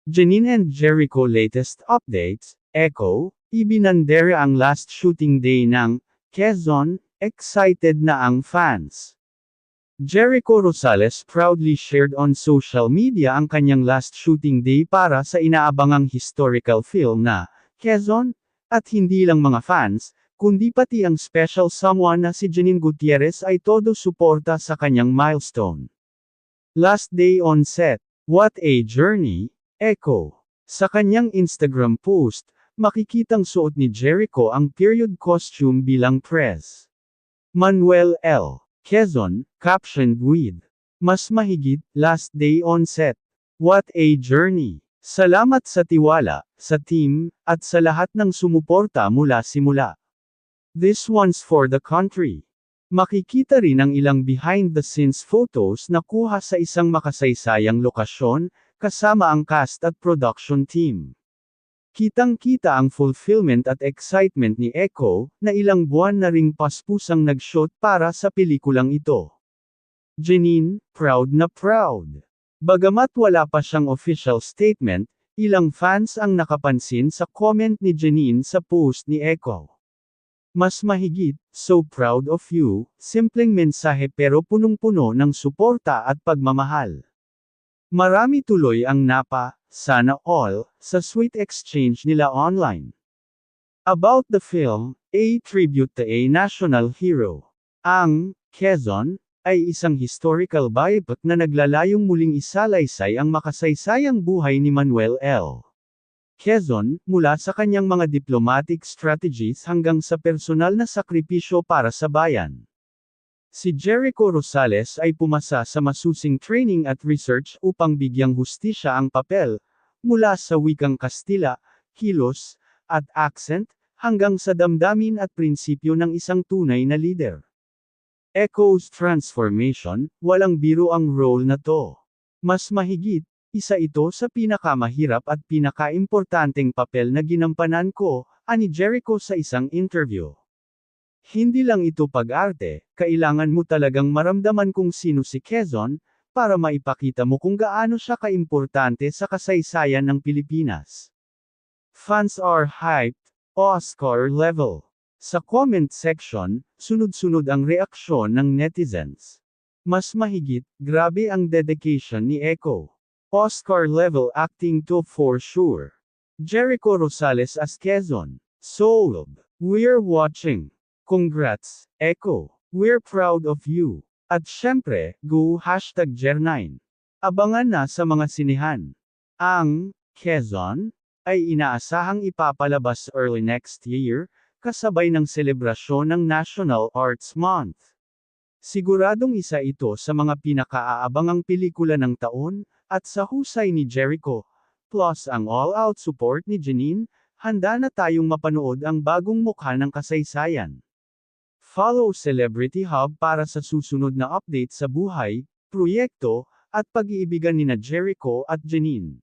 Janine and Jericho latest updates, Echo, ibinandera ang last shooting day ng Quezon, excited na ang fans. Jericho Rosales proudly shared on social media ang kanyang last shooting day para sa inaabangang historical film na Quezon, at hindi lang mga fans, kundi pati ang special someone na si Janine Gutierrez ay todo suporta sa kanyang milestone. Last day on set, what a journey! Echo. Sa kanyang Instagram post, makikitang suot ni Jericho ang period costume bilang Pres. Manuel L. Quezon, captioned with, "Mas mahigit, last day on set. What a journey. Salamat sa tiwala, sa team, at sa lahat ng sumuporta mula simula. This one's for the country." Makikita rin ang ilang behind-the-scenes photos na kuha sa isang makasaysayang lokasyon, kasama ang cast at production team. Kitang-kita ang fulfillment at excitement ni Echo, na ilang buwan na ring paspusang nag-shoot para sa pelikulang ito. Janine, proud na proud. Bagamat wala pa siyang official statement, ilang fans ang nakapansin sa comment ni Janine sa post ni Echo. Mas mahigit, so proud of you, simpleng mensahe pero punong-puno ng suporta at pagmamahal. Marami tuloy ang sana all, sa sweet exchange nila online. About the film, a tribute to a national hero. Ang Quezon ay isang historical biopic na naglalayong muling isalaysay ang makasaysayang buhay ni Manuel L. Quezon, mula sa kanyang mga diplomatic strategies hanggang sa personal na sakripisyo para sa bayan. Si Jericho Rosales ay pumasa sa masusing training at research upang bigyang hustisya ang papel, mula sa wikang Kastila, kilos, at accent, hanggang sa damdamin at prinsipyo ng isang tunay na leader. Echo's transformation, walang biro ang role na to. Mas mahigit, isa ito sa pinakamahirap at pinakaimportanteng papel na ginampanan ko, ani Jericho sa isang interview. Hindi lang ito pag-arte, kailangan mo talagang maramdaman kung sino si Quezon, para maipakita mo kung gaano siya kaimportante sa kasaysayan ng Pilipinas. Fans are hyped, Oscar level. Sa comment section, sunod-sunod ang reaksyon ng netizens. Mas mahigit, grabe ang dedication ni Echo. Oscar level acting to for sure. Jericho Rosales as Quezon. Sold. We're watching. Congrats, Echo. We're proud of you. At syempre, go #Jer9. Abangan na sa mga sinehan. Ang Quezon ay inaasahang ipapalabas early next year, kasabay ng selebrasyon ng National Arts Month. Siguradong isa ito sa mga pinakaaabangang pelikula ng taon, at sa husay ni Jericho, plus ang all-out support ni Janine, handa na tayong mapanood ang bagong mukha ng kasaysayan. Follow Celebrity Hub para sa susunod na update sa buhay, proyekto, at pag-iibigan nina Jericho at Janine.